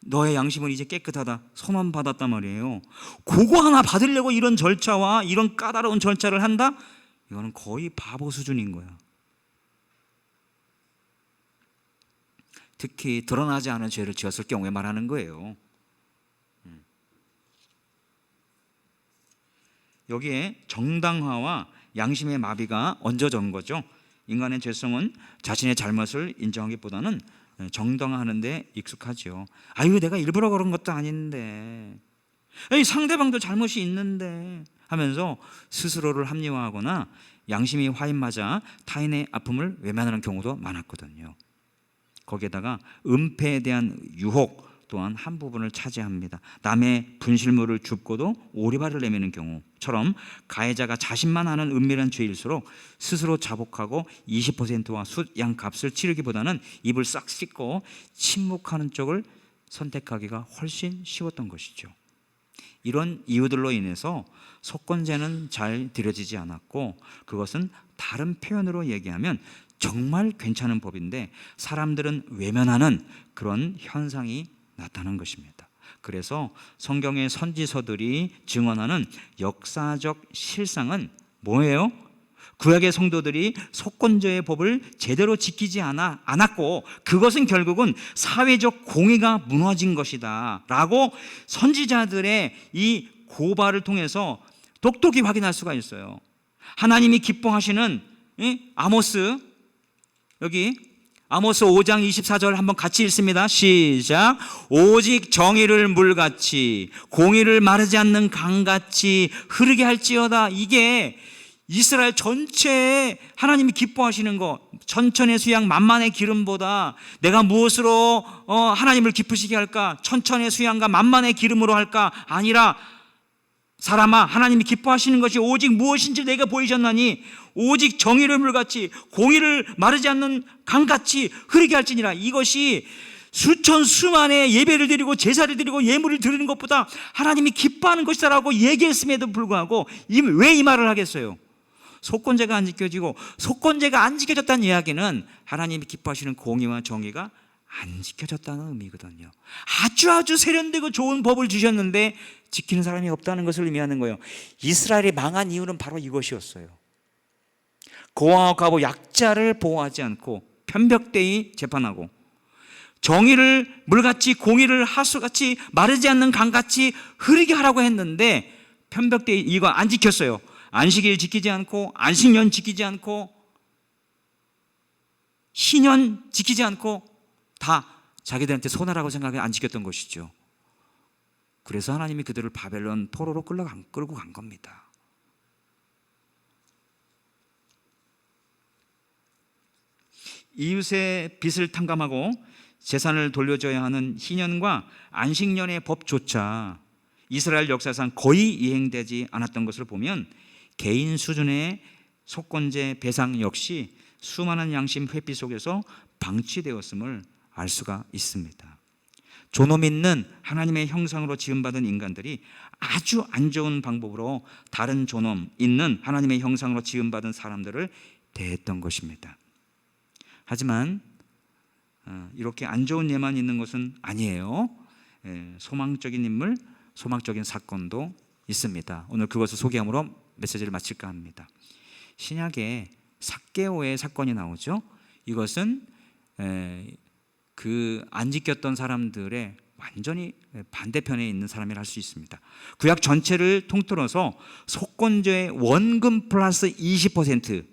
너의 양심은 이제 깨끗하다, 선언 받았단 말이에요. 그거 하나 받으려고 이런 절차와 이런 까다로운 절차를 한다? 이거는 거의 바보 수준인 거야. 특히 드러나지 않은 죄를 지었을 경우에 말하는 거예요. 여기에 정당화와 양심의 마비가 얹어진 거죠. 인간의 죄성은 자신의 잘못을 인정하기보다는 정당화하는 데 익숙하죠. 아유, 내가 일부러 그런 것도 아닌데, 상대방도 잘못이 있는데 하면서 스스로를 합리화하거나 양심이 화인맞아 타인의 아픔을 외면하는 경우도 많았거든요. 거기에다가 은폐에 대한 유혹 또한 한 부분을 차지합니다. 남의 분실물을 줍고도 오리발을 내미는 경우처럼 가해자가 자신만 아는 은밀한 죄일수록 스스로 자복하고 20%와 숫양값을 치르기보다는 입을 싹 씻고 침묵하는 쪽을 선택하기가 훨씬 쉬웠던 것이죠. 이런 이유들로 인해서 속건제는 잘 들여지지 않았고, 그것은 다른 표현으로 얘기하면 정말 괜찮은 법인데 사람들은 외면하는 그런 현상이 나타난 것입니다. 그래서 성경의 선지서들이 증언하는 역사적 실상은 뭐예요? 구약의 성도들이 속건제의 법을 제대로 지키지 않았고, 그것은 결국은 사회적 공의가 무너진 것이다 라고 선지자들의 이 고발을 통해서 똑똑히 확인할 수가 있어요. 하나님이 기뻐하시는 아모스, 여기 아모스 5장 24절 한번 같이 읽습니다. 시작. 오직 정의를 물같이 공의를 마르지 않는 강같이 흐르게 할지어다. 이게 이스라엘 전체에 하나님이 기뻐하시는 거, 천천의 수양 만만의 기름보다 내가 무엇으로 하나님을 기쁘시게 할까? 천천의 수양과 만만의 기름으로 할까? 아니라 사람아, 하나님이 기뻐하시는 것이 오직 무엇인지 내가 보이셨나니 오직 정의를 물같이 공의를 마르지 않는 강같이 흐르게 할지니라. 이것이 수천 수만의 예배를 드리고 제사를 드리고 예물을 드리는 것보다 하나님이 기뻐하는 것이다라고 얘기했음에도 불구하고 왜 이 말을 하겠어요? 속건제가 안 지켜지고, 속건제가 안 지켜졌다는 이야기는 하나님이 기뻐하시는 공의와 정의가 안 지켜졌다는 의미거든요. 아주 세련되고 좋은 법을 주셨는데 지키는 사람이 없다는 것을 의미하는 거예요. 이스라엘이 망한 이유는 바로 이것이었어요. 고아하고 약자를 보호하지 않고 편벽되이 재판하고, 정의를 물같이 공의를 하수같이 마르지 않는 강같이 흐르게 하라고 했는데 편벽되이 이거 안 지켰어요. 안식일 지키지 않고, 안식년 지키지 않고, 희년 지키지 않고, 다 자기들한테 손해라고 생각해 안 지켰던 것이죠. 그래서 하나님이 그들을 바벨론 포로로 끌고 간 겁니다. 이웃의 빚을 탕감하고 재산을 돌려줘야 하는 희년과 안식년의 법조차 이스라엘 역사상 거의 이행되지 않았던 것을 보면 개인 수준의 속건제 배상 역시 수많은 양심 회피 속에서 방치되었음을 알 수가 있습니다. 존엄 있는 하나님의 형상으로 지음받은 인간들이 아주 안 좋은 방법으로 다른 존엄 있는 하나님의 형상으로 지음받은 사람들을 대했던 것입니다. 하지만 이렇게 안 좋은 예만 있는 것은 아니에요. 소망적인 인물, 소망적인 사건도 있습니다. 오늘 그것을 소개함으로 메시지를 마칠까 합니다. 신약에 삭개오의 사건이 나오죠. 이것은 그 안 지켰던 사람들의 완전히 반대편에 있는 사람이라 할 수 있습니다. 구약 전체를 통틀어서 속건제의 원금 플러스 20%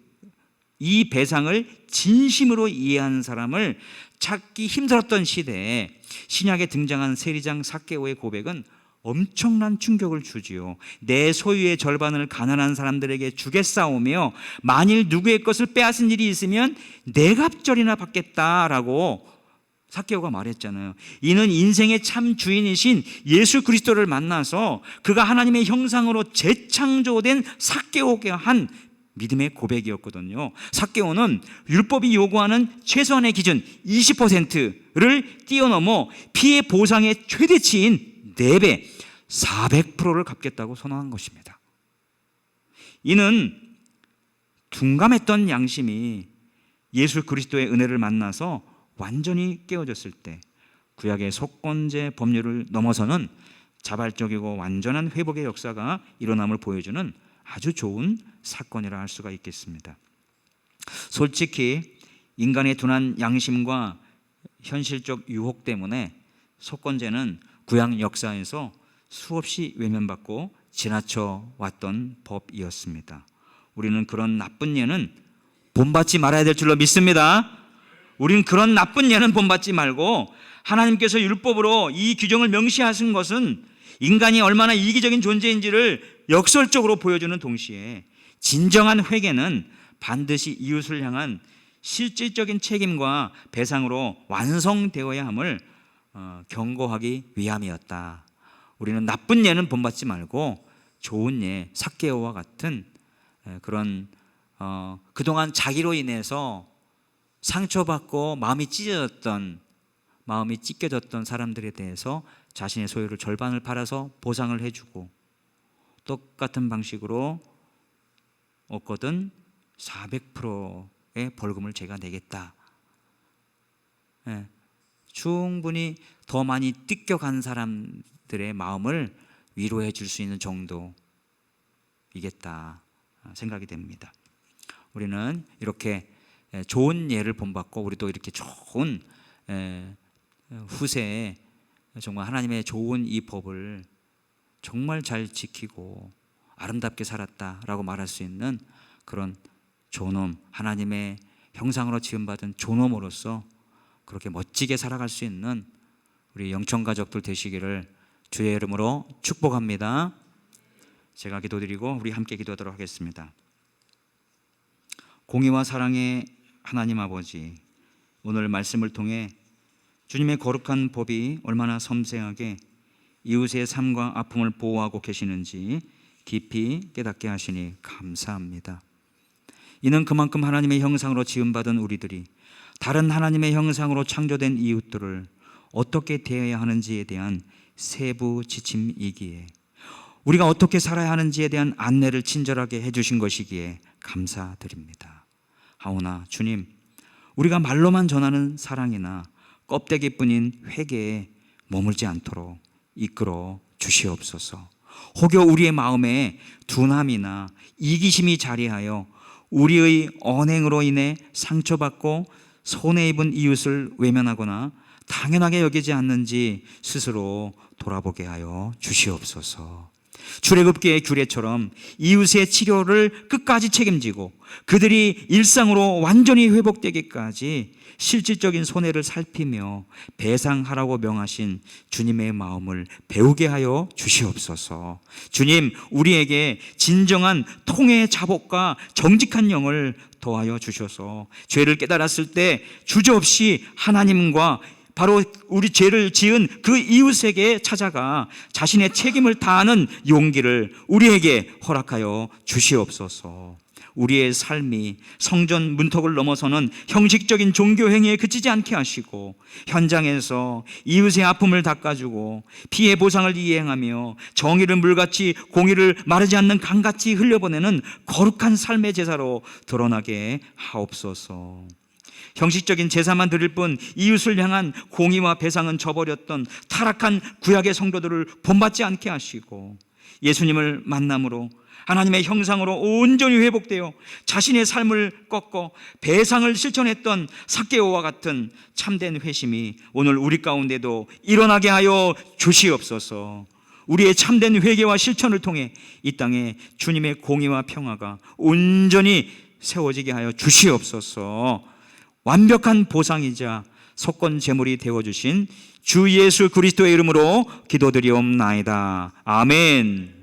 이 배상을 진심으로 이해하는 사람을 찾기 힘들었던 시대에 신약에 등장한 세리장 삭개오의 고백은 엄청난 충격을 주지요. 내 소유의 절반을 가난한 사람들에게 주겠사오며 만일 누구의 것을 빼앗은 일이 있으면 네 갑절이나 받겠다라고 삭개오가 말했잖아요. 이는 인생의 참 주인이신 예수 그리스도를 만나서 그가 하나님의 형상으로 재창조된 삭개오가 한 믿음의 고백이었거든요. 삭개오는 율법이 요구하는 최소한의 기준 20%를 뛰어넘어 피해 보상의 최대치인 4배 400%를 갚겠다고 선언한 것입니다. 이는 둔감했던 양심이 예수 그리스도의 은혜를 만나서 완전히 깨어졌을 때 구약의 속건제 법률을 넘어서는 자발적이고 완전한 회복의 역사가 일어남을 보여주는 아주 좋은 사건이라 할 수가 있겠습니다. 솔직히 인간의 둔한 양심과 현실적 유혹 때문에 속건제는 구약 역사에서 수없이 외면받고 지나쳐 왔던 법이었습니다. 우리는 그런 나쁜 예는 본받지 말아야 될 줄로 믿습니다. 우리는 그런 나쁜 예는 본받지 말고 하나님께서 율법으로 이 규정을 명시하신 것은 인간이 얼마나 이기적인 존재인지를 역설적으로 보여주는 동시에 진정한 회개는 반드시 이웃을 향한 실질적인 책임과 배상으로 완성되어야 함을 경고하기 위함이었다. 우리는 나쁜 예는 본받지 말고 좋은 예, 삭개오와 같은 그런 그동안 자기로 인해서 상처받고 마음이 찢겨졌던 사람들에 대해서 자신의 소유를 절반을 팔아서 보상을 해주고 똑같은 방식으로 얻거든 400%의 벌금을 제가 내겠다. 충분히 더 많이 뜯겨간 사람들의 마음을 위로해 줄 수 있는 정도이겠다 생각이 됩니다. 우리는 이렇게 좋은 예를 본받고 우리도 이렇게 좋은 후세에 정말 하나님의 좋은 이 법을 정말 잘 지키고 아름답게 살았다라고 말할 수 있는 그런 존엄, 하나님의 형상으로 지음받은 존엄으로서 그렇게 멋지게 살아갈 수 있는 우리 영청 가족들 되시기를 주의 이름으로 축복합니다. 제가 기도드리고 우리 함께 기도하도록 하겠습니다. 공의와 사랑의 하나님 아버지, 오늘 말씀을 통해 주님의 거룩한 법이 얼마나 섬세하게 이웃의 삶과 아픔을 보호하고 계시는지 깊이 깨닫게 하시니 감사합니다. 이는 그만큼 하나님의 형상으로 지음받은 우리들이 다른 하나님의 형상으로 창조된 이웃들을 어떻게 대해야 하는지에 대한 세부 지침이기에 우리가 어떻게 살아야 하는지에 대한 안내를 친절하게 해주신 것이기에 감사드립니다. 하오나 주님, 우리가 말로만 전하는 사랑이나 껍데기뿐인 회개에 머물지 않도록 이끌어 주시옵소서. 혹여 우리의 마음에 둔함이나 이기심이 자리하여 우리의 언행으로 인해 상처받고 손해입은 이웃을 외면하거나 당연하게 여기지 않는지 스스로 돌아보게 하여 주시옵소서. 출애굽기의 규례처럼 이웃의 치료를 끝까지 책임지고 그들이 일상으로 완전히 회복되기까지 실질적인 손해를 살피며 배상하라고 명하신 주님의 마음을 배우게 하여 주시옵소서. 주님, 우리에게 진정한 통의 자복과 정직한 영을 더하여 주셔서 죄를 깨달았을 때 주저없이 하나님과 바로 우리 죄를 지은 그 이웃에게 찾아가 자신의 책임을 다하는 용기를 우리에게 허락하여 주시옵소서. 우리의 삶이 성전 문턱을 넘어서는 형식적인 종교 행위에 그치지 않게 하시고 현장에서 이웃의 아픔을 닦아주고 피해 보상을 이행하며 정의를 물같이 공의를 마르지 않는 강같이 흘려보내는 거룩한 삶의 제사로 드러나게 하옵소서. 형식적인 제사만 드릴 뿐 이웃을 향한 공의와 배상은 저버렸던 타락한 구약의 성도들을 본받지 않게 하시고 예수님을 만남으로 하나님의 형상으로 온전히 회복되어 자신의 삶을 꺾어 배상을 실천했던 삭개오와 같은 참된 회심이 오늘 우리 가운데도 일어나게 하여 주시옵소서. 우리의 참된 회개와 실천을 통해 이 땅에 주님의 공의와 평화가 온전히 세워지게 하여 주시옵소서. 완벽한 보상이자 속건 제물이 되어주신 주 예수 그리스도의 이름으로 기도드리옵나이다. 아멘.